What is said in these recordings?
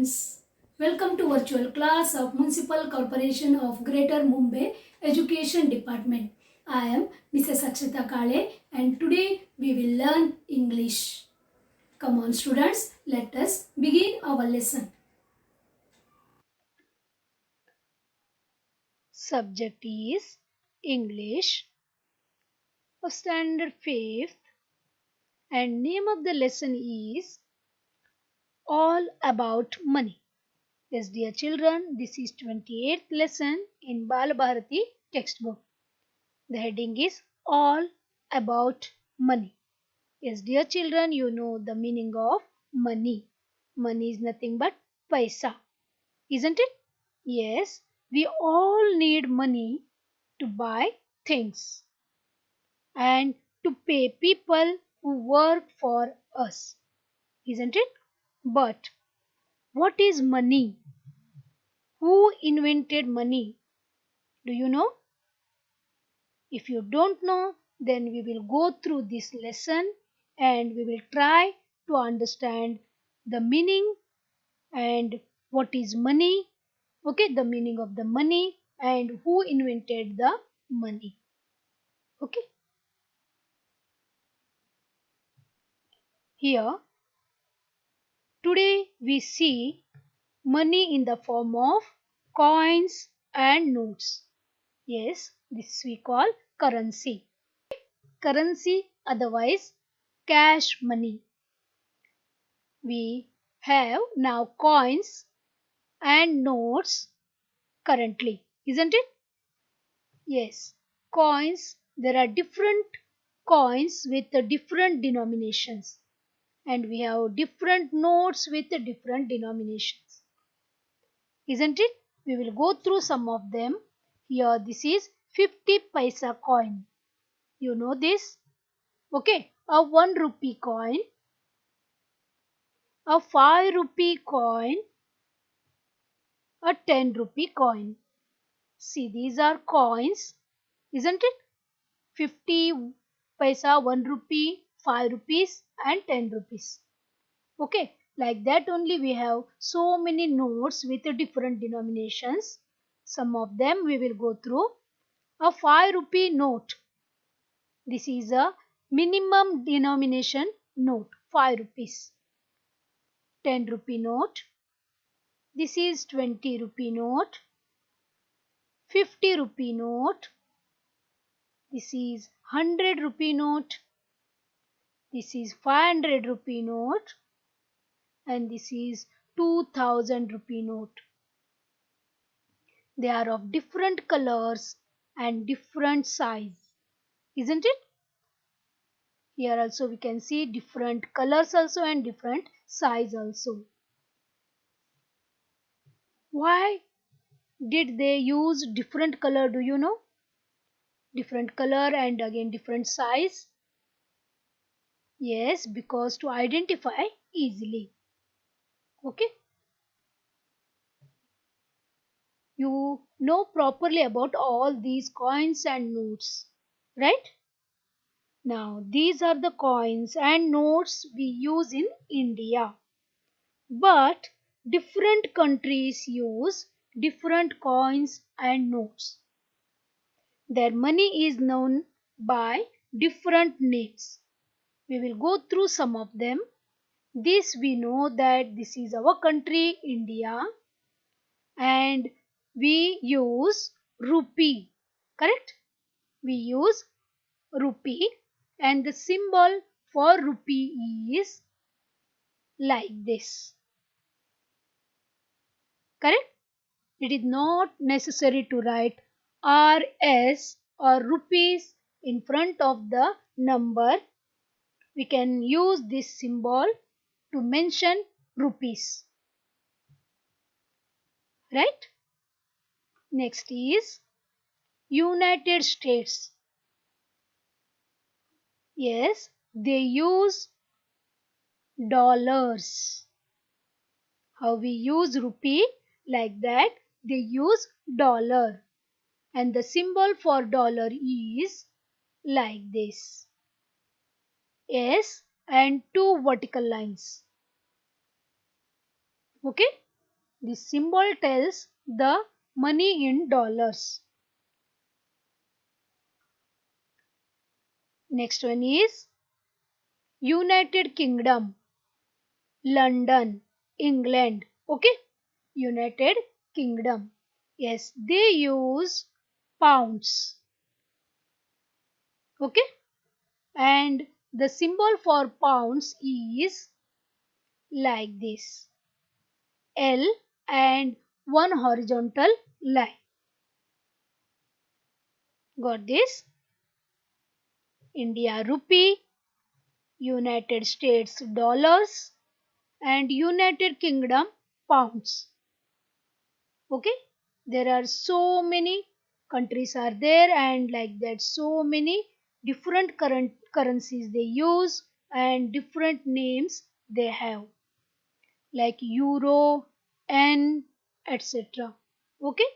students, welcome to virtual class of Municipal Corporation of Greater Mumbai Education Department. I am Mrs. Akshita Kale and today we will learn English. Come on students, let us begin our lesson. Subject is English of Standard 5th and name of the lesson is All About Money. Yes, dear children, this is 28th lesson in Balabharati textbook. The heading is All About Money. Yes, dear children, you know the meaning of money. Money is nothing but paisa, isn't it? Yes, we all need money to buy things and to pay people who work for us, isn't it? But what is money? Who invented money? Do you know? If you don't know, then we will go through this lesson and we will try to understand the meaning and what is money. Okay, the meaning of the money and who invented the money. Okay, here today we see money in the form of coins and notes. Yes, this we call currency. Currency, otherwise cash money. We have now coins and notes currently, isn't it? Yes, coins. There are different coins with the different denominations, and we have different notes with the different denominations. Isn't it? We will go through some of them. Here this is 50 paisa coin. You know this? Okay, a 1 rupee coin, a 5 rupee coin, a 10 rupee coin. See, these are coins, isn't it? 50 paisa, 1 rupee, 5 rupees and 10 rupees. Okay, like that only we have so many notes with different denominations. Some of them we will go through. A 5 rupee note. This is a minimum denomination note, 5 rupees. 10 rupee note. This is 20 rupee note. 50 rupee note. This is 100 rupee note. This is 500 rupee note. And this is 2000 rupee note. They are of different colors and different size, isn't it? Here also we can see different colors also and different size also. Why did they use different color, do you know? Different color and again different size. Yes, because to identify easily. Okay. You know properly about all these coins and notes, right? Now, these are the coins and notes we use in India. But different countries use different coins and notes. Their money is known by different names. We will go through some of them. This we know that this is our country, India, and we use rupee. Correct? We use rupee and the symbol for rupee is like this. Correct? It is not necessary to write RS or rupees in front of the number. We can use this symbol to mention rupees. Right? Next is United States. Yes, they use dollars. How we use rupee, like that they use dollar. And the symbol for dollar is like this. S and two vertical lines. Okay? This symbol tells the money in dollars. Next one is United Kingdom, London, England. Okay, United Kingdom. Yes, they use pounds. Okay, and the symbol for pounds is like this, L and one horizontal line. Got this? India rupee, United States dollars, and United Kingdom pounds. Okay, there are so many countries are there, and like that so many different current currencies they use and different names they have, like euro, n, etc. Okay,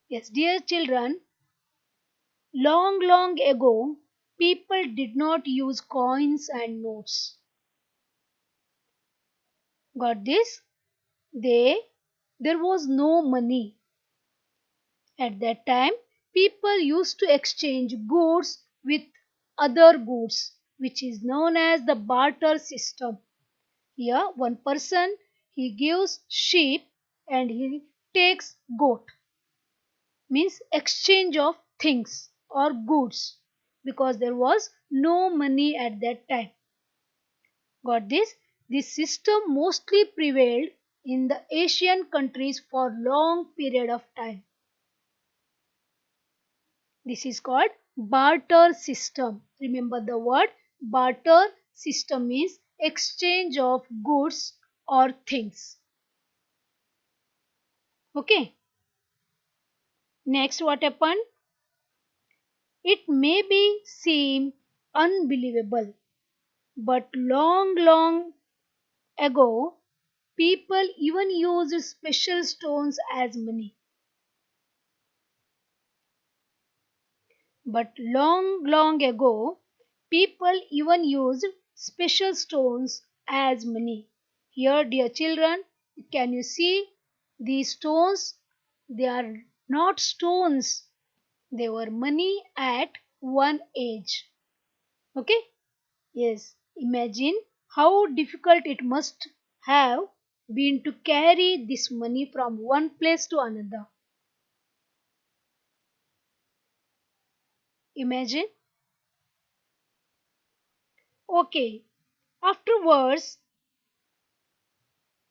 yes, dear children, long ago people did not use coins and notes. Got this? they there was no money. At that time, people used to exchange goods with other goods, which is known as the barter system. Here, one person he gives sheep and he takes goat, means exchange of things or goods, because there was no money at that time. Got this? This system mostly prevailed in the Asian countries for long period of time. This is called barter system. Remember the word barter system means exchange of goods or things. Okay. Next, what happened? It may be seem unbelievable, but long ago, people even used special stones as money. But long ago, people even used special stones as money. Here, dear children, can you see these stones? They are not stones, they were money at one age. Okay? Yes, imagine how difficult it must have been to carry this money from one place to another. Imagine. Okay, afterwards,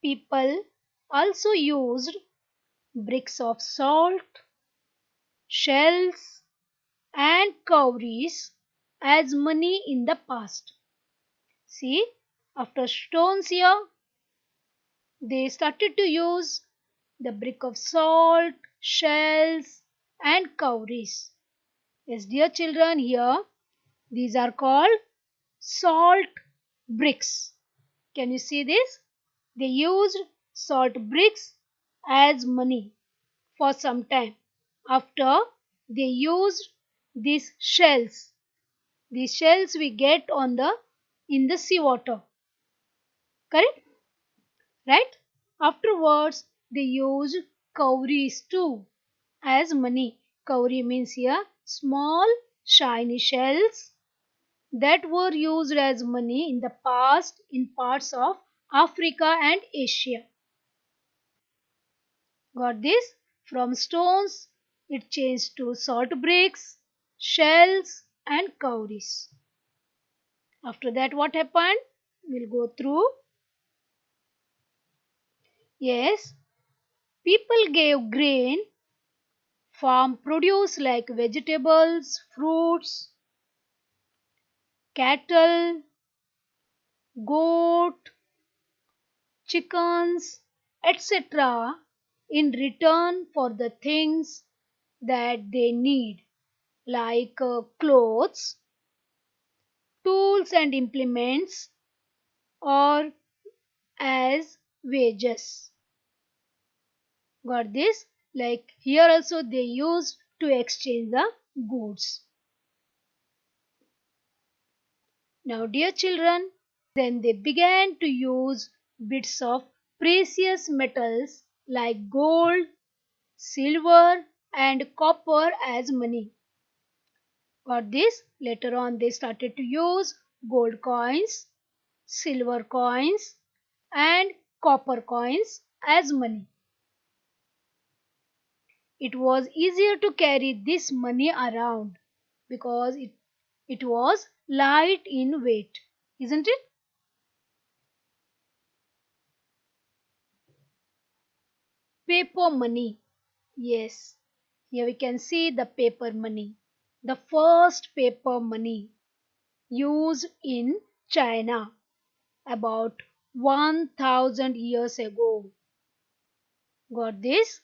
people also used bricks of salt, shells, and cowries as money in the past. See, after stones here, they started to use the brick of salt, shells, and cowries. Yes, dear children, here these are called salt bricks. Can you see this? They used salt bricks as money for some time. After they used these shells. These shells we get on the in the seawater. Correct? Right? Afterwards they used cowries too as money. Cowrie means here small shiny shells that were used as money in the past in parts of Africa and Asia. Got this? From stones, it changed to salt bricks, shells, and cowries. After that, what happened? We'll go through. Yes, people gave grain, farm produce like vegetables, fruits, cattle, goat, chickens, etc. in return for the things that they need, like clothes, tools and implements, or as wages. Got this? Like here also they used to exchange the goods. Now, dear children, then they began to use bits of precious metals like gold, silver, and copper as money. Got this? Later on, they started to use gold coins, silver coins, and copper coins as money. It was easier to carry this money around because it was light in weight, isn't it? Paper money. Yes, here we can see the paper money. The first paper money used in China about 1000 years ago. Got this?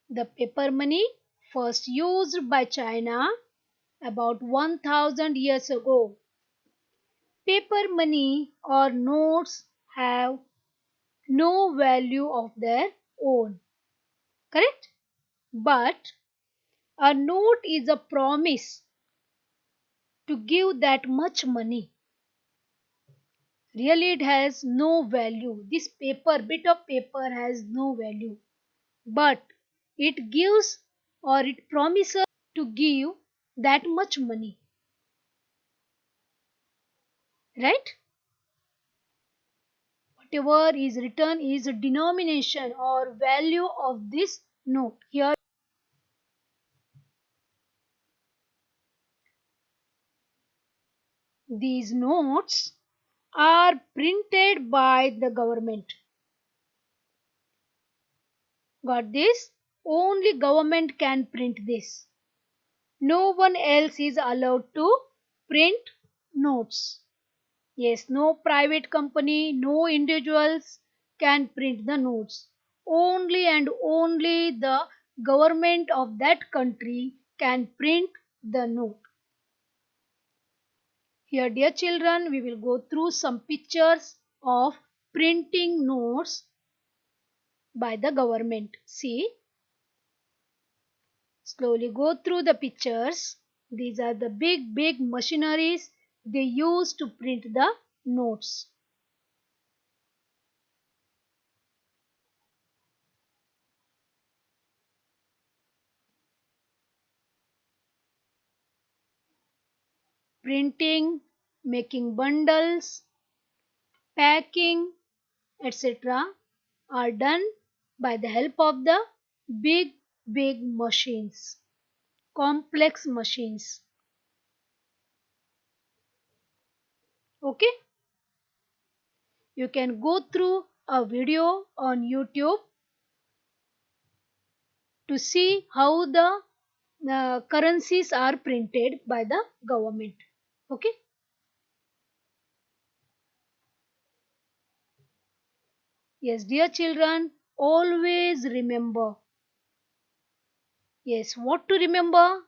The paper money first used by China about 1000 years ago. Paper money or notes have no value of their own, correct? But a note is a promise to give that much money. Really, it has no value. This bit of paper has no value. But it gives or it promises to give that much money, right? Whatever is written is a denomination or value of this note. Here, these notes are printed by the government. Got this? Only government can print this. No one else is allowed to print notes. Yes, no private company, no individuals can print the notes. Only and only the government of that country can print the note. Here, dear children, we will go through some pictures of printing notes by the government. See, slowly go through the pictures. These are the big machineries they use to print the notes. Printing, making bundles, packing, etc. are done by the help of the big machines, complex machines. Okay, you can go through a video on YouTube to see how the currencies are printed by the government. Okay, yes, dear children, always remember. Yes, what to remember?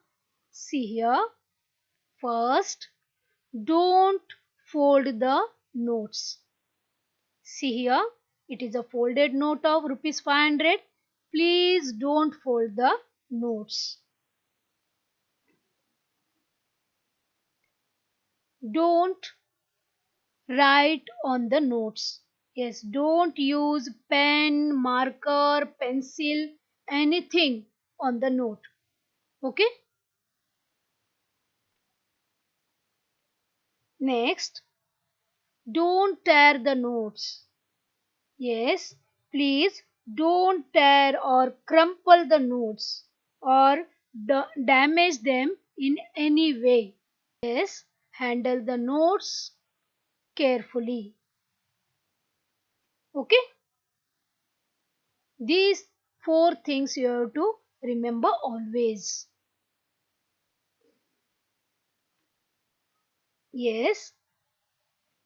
See here. First, don't fold the notes. See here, it is a folded note of rupees 500. Please don't fold the notes. Don't write on the notes. Yes, don't use pen, marker, pencil, anything on the note. Okay? Next, don't tear the notes. Yes, please don't tear or crumple the notes or damage them in any way. Yes, handle the notes carefully. Okay, these four things you have to remember always. Yes,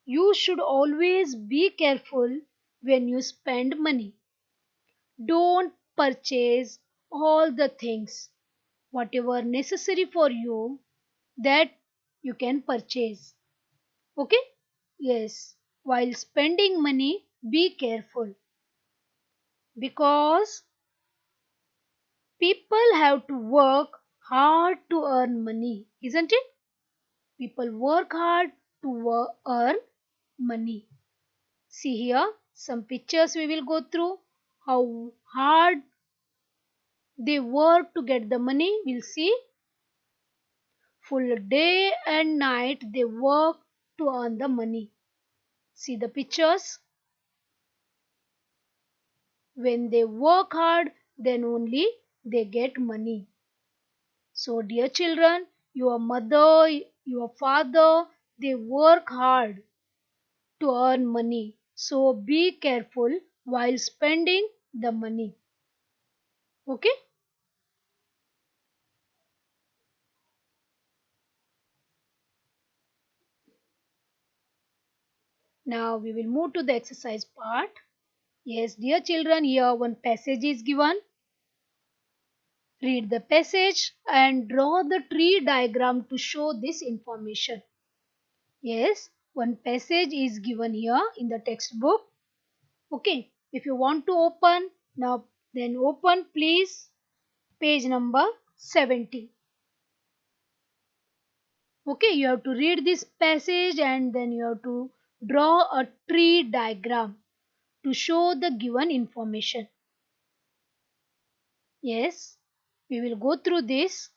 you should always be careful when you spend money. Don't purchase all the things. Whatever necessary for you, that you can purchase. Okay? Yes. While spending money, be careful because people have to work hard to earn money, isn't it? People work hard to earn money. See here some pictures we will go through. How hard they work to get the money. We'll see. Full day and night they work to earn the money. See the pictures. When they work hard, then only they get money. So, dear children, your mother, your father, they work hard to earn money. So, be careful while spending the money. Okay? Now, we will move to the exercise part. Yes, dear children, here one passage is given. Read the passage and draw the tree diagram to show this information. Yes, one passage is given here in the textbook. Okay, if you want to open, now then open please page number 70. Okay, you have to read this passage and then you have to draw a tree diagram to show the given information. Yes, we will go through this.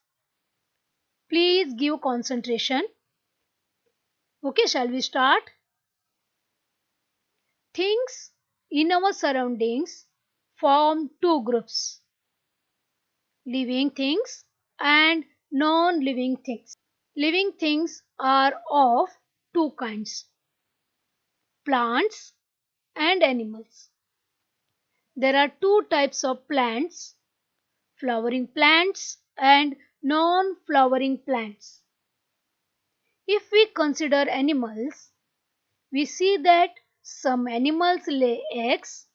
Please give concentration. Okay, shall we start? Things in our surroundings form two groups: living things and non-living things. Living things are of two kinds: plants and animals. There are two types of plants: flowering plants and non-flowering plants. If we consider animals, we see that some animals lay eggs.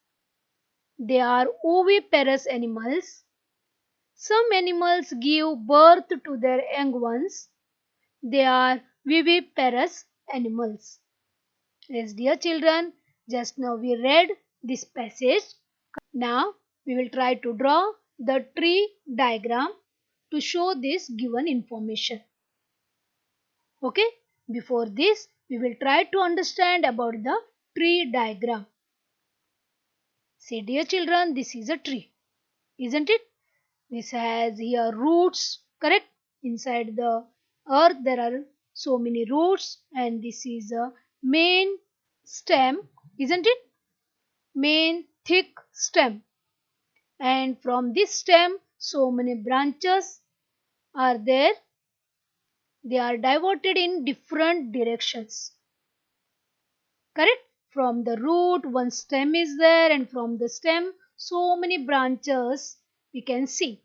They are oviparous animals. Some animals give birth to their young ones. They are viviparous animals. Yes, dear children, just now we read this passage. Now we will try to draw the tree diagram to show this given information. Okay, before this we will try to understand about the tree diagram. See, dear children, this is a tree, isn't it? This has here roots, correct? Inside the earth there are so many roots, and this is a main stem, isn't it? Main thick stem. And from this stem so many branches are there. They are diverted in different directions. Correct? From the root one stem is there, and from the stem so many branches we can see.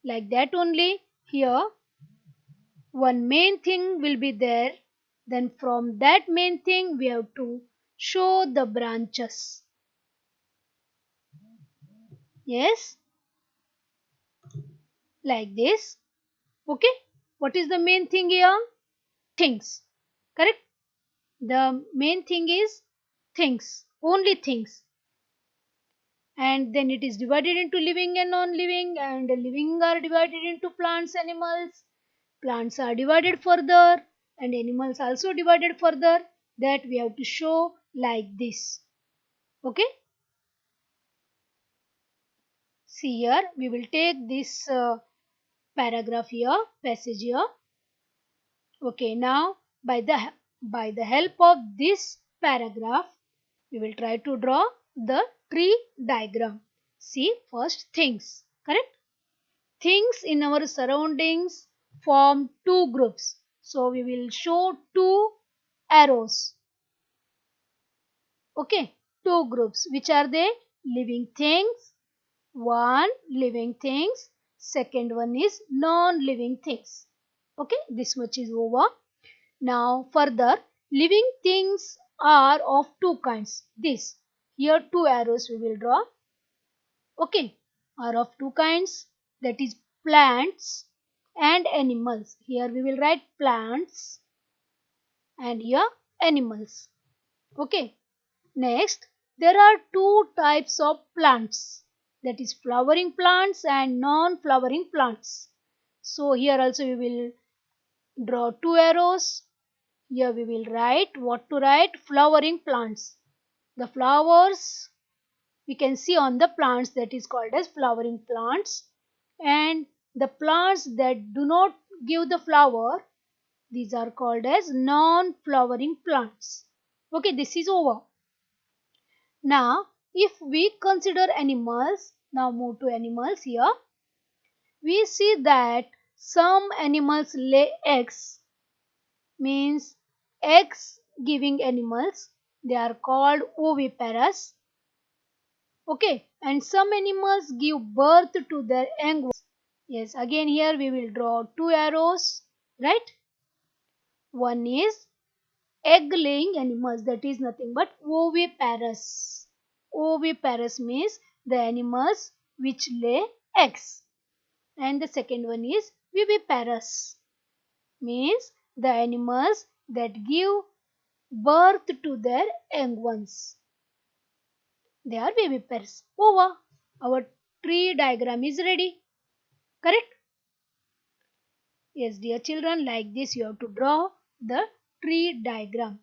Like that only here one main thing will be there. Then from that main thing we have to show the branches. Yes, like this. Okay, what is the main thing here? Things. Correct? The main thing is things, only things. And then it is divided into living and non-living, and living are divided into plants, animals. Plants are divided further, and animals also divided further. That we have to show like this. Okay? See here, we will take this paragraph here, passage here. Okay, now by the help of this paragraph, we will try to draw the tree diagram. See, first things, correct? Things in our surroundings form two groups. So we will show two arrows. Okay, two groups. Which are they? Living things. One, living things. Second one is non-living things. Okay, this much is over. Now further, living things are of two kinds. This, here two arrows we will draw. Okay, are of two kinds, that is plants and animals. Here we will write plants and here animals. Okay, next there are two types of plants, that is flowering plants and non-flowering plants. So here also we will draw two arrows. Here we will write what to write: flowering plants. The flowers we can see on the plants, that is called as flowering plants, and the plants that do not give the flower, these are called as non-flowering plants. Okay, this is over. Now if we consider animals, now move to animals here, we see that some animals lay eggs, means eggs giving animals, they are called oviparous. Okay, and some animals give birth to their young. Yes, again here we will draw two arrows, right? One is egg laying animals, that is nothing but oviparous. Oviparous means the animals which lay eggs. And the second one is viviparous, means the animals that give birth to their young ones. They are viviparous. Over. Our tree diagram is ready. Correct? Yes, dear children, like this you have to draw the tree diagram.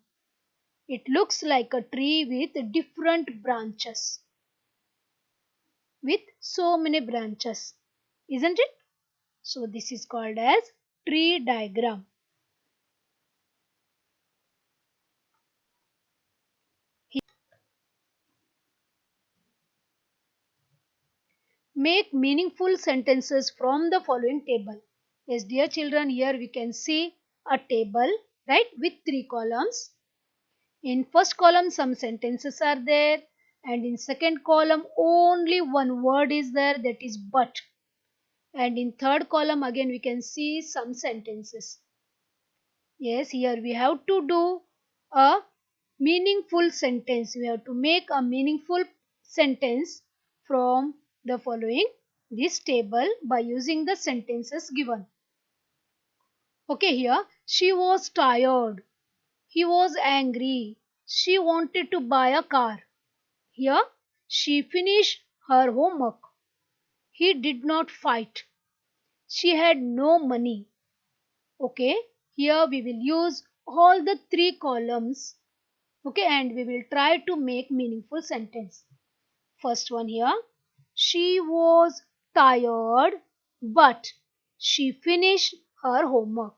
It looks like a tree with different branches. With so many branches. Isn't it? So this is called as tree diagram. Make meaningful sentences from the following table. Yes, dear children, here we can see a table, right, with three columns. In first column some sentences are there, and in second column only one word is there, that is but. And in third column again we can see some sentences. Yes, here we have to do a meaningful sentence. We have to make a meaningful sentence from the following this table by using the sentences given. Okay, here she was tired. He was angry. She wanted to buy a car. Here she finished her homework. He did not fight. She had no money. Okay, here we will use all the three columns. Okay, and we will try to make meaningful sentence. First one here, she was tired but she finished her homework.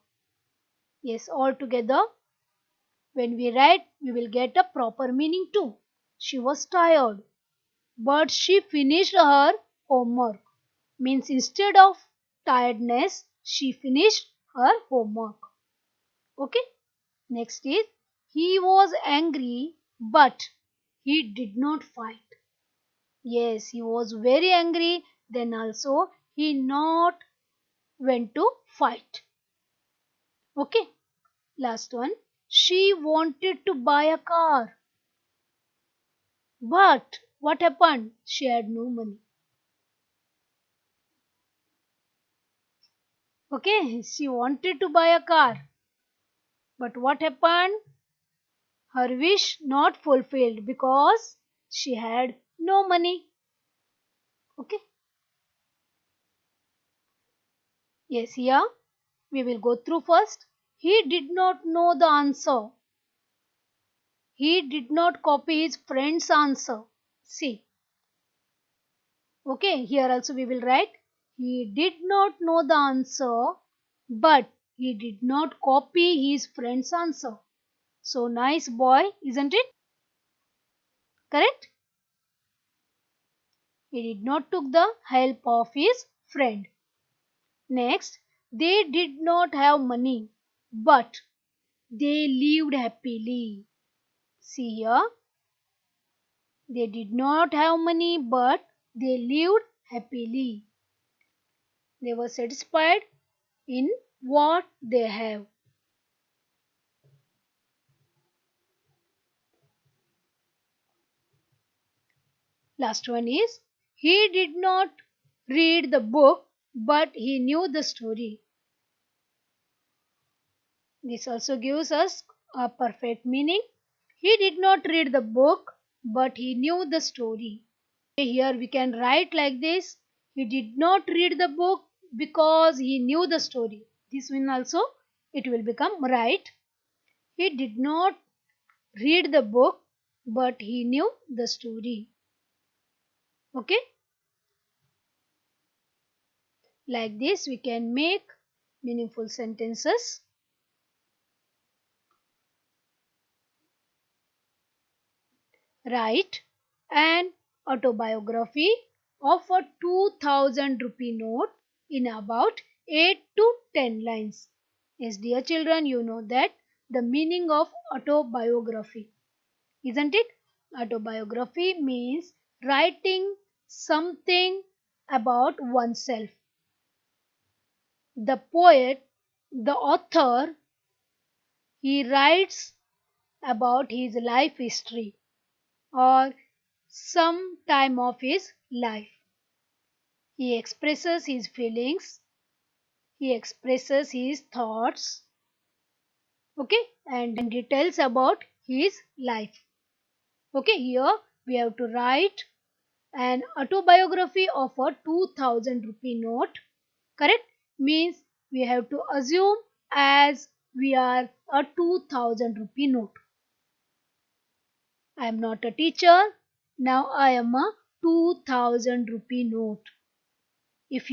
Yes, all together when we write we will get a proper meaning too. She was tired but she finished her homework, means instead of tiredness she finished her homework. Okay, next is he was angry but he did not fight. Yes, he was very angry, then also he not went to fight. Okay, last one. She wanted to buy a car. But what happened? She had no money. Okay, she wanted to buy a car. But what happened? Her wish not fulfilled because she had no money. Okay. Yes, here we will go through first. He did not know the answer. He did not copy his friend's answer. See. Okay, here also we will write. He did not know the answer, but he did not copy his friend's answer. So nice boy, isn't it? Correct? He did not took the help of his friend. Next, they did not have money, but they lived happily. See here, they did not have money, but they lived happily. They were satisfied in what they have. Last one is, he did not read the book, but he knew the story. This also gives us a perfect meaning. He did not read the book, but he knew the story. Here we can write like this. He did not read the book because he knew the story. This one also it will become right. He did not read the book but he knew the story. Okay, like this we can make meaningful sentences. Write an autobiography of a 2000 rupee note in about 8 to 10 lines. Yes, dear children, you know that the meaning of autobiography, isn't it? Autobiography means writing something about oneself. The poet, the author, he writes about his life history or some time of his life. He expresses his feelings, he expresses his thoughts, okay, and details about his life. Okay, here we have to write an autobiography of a 2000 rupee note. Correct? Means we have to assume as we are a 2000 rupee note. I am not a teacher. Now I am a 2000 rupee note. If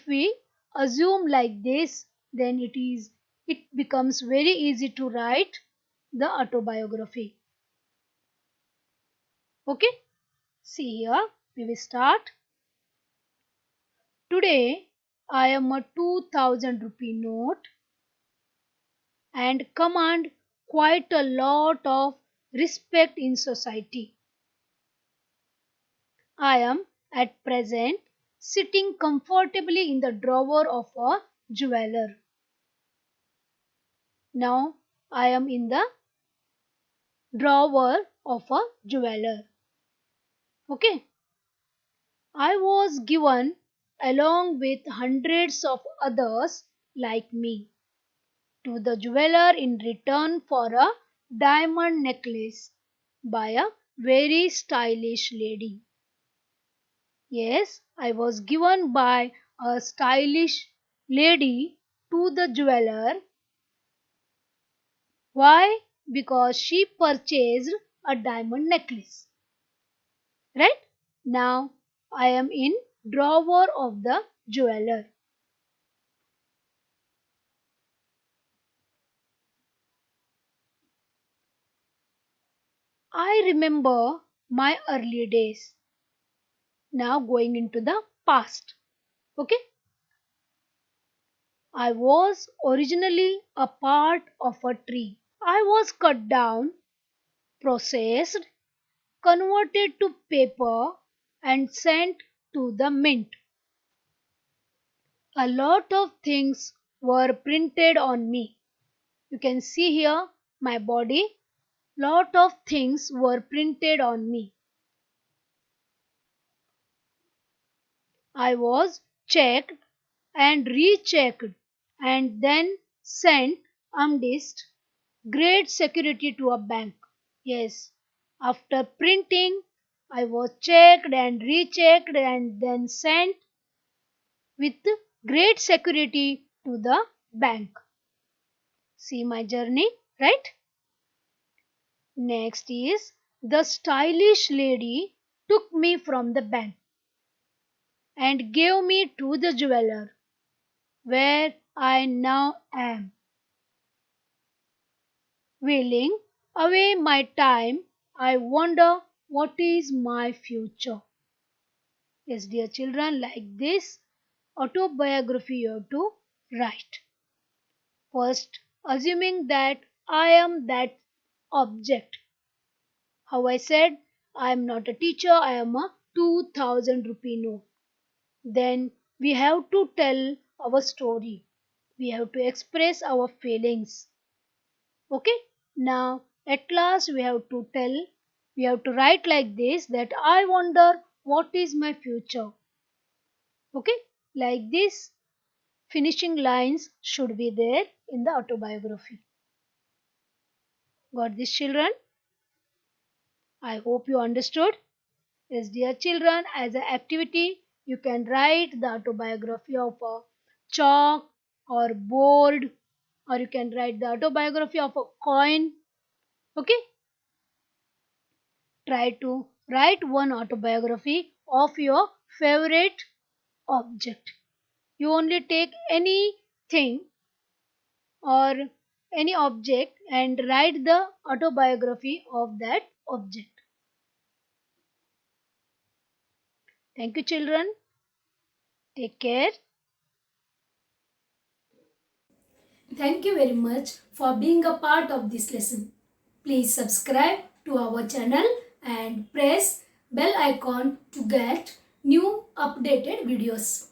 we assume like this, then it becomes very easy to write the autobiography. Okay? See here, we will start. Today I am a 2000 rupee note and command quite a lot of respect in society. I am at present sitting comfortably in the drawer of a jeweler. Now I am in the drawer of a jeweler. Okay. I was given, along with hundreds of others like me, to the jeweler in return for a diamond necklace by a very stylish lady. Yes, I was given by a stylish lady to the jeweler. Why? Because she purchased a diamond necklace. Right? Now I am in drawer of the jeweler. I remember my early days. Now going into the past. Okay? I was originally a part of a tree. I was cut down, processed, converted to paper, and sent to the mint. A lot of things were printed on me. You can see here my body. Lot of things were printed on me. I was checked and rechecked and then sent amidst great security to a bank. Yes, after printing, I was checked and rechecked and then sent with great security to the bank. See my journey, right? Next is the stylish lady took me from the bank and gave me to the jeweler where I now am. Wheeling away my time, I wonder what is my future. Yes, dear children, like this autobiography you have to write. First, assuming that I am that object. How I said, I am not a teacher, I am a 2000 rupee note. Then we have to tell our story. We have to express our feelings. Okay? Now, at last we have to write like this that I wonder what is my future. Okay? Like this, finishing lines should be there in the autobiography. Got this, children? I hope you understood. Yes, dear children, as an activity, you can write the autobiography of a chalk or board, or you can write the autobiography of a coin. Okay? try to write one autobiography of your favorite object. You only take anything or any object and write the autobiography of that object. Thank you, children. Take care. Thank you very much for being a part of this lesson. Please subscribe to our channel and press bell icon to get new updated videos.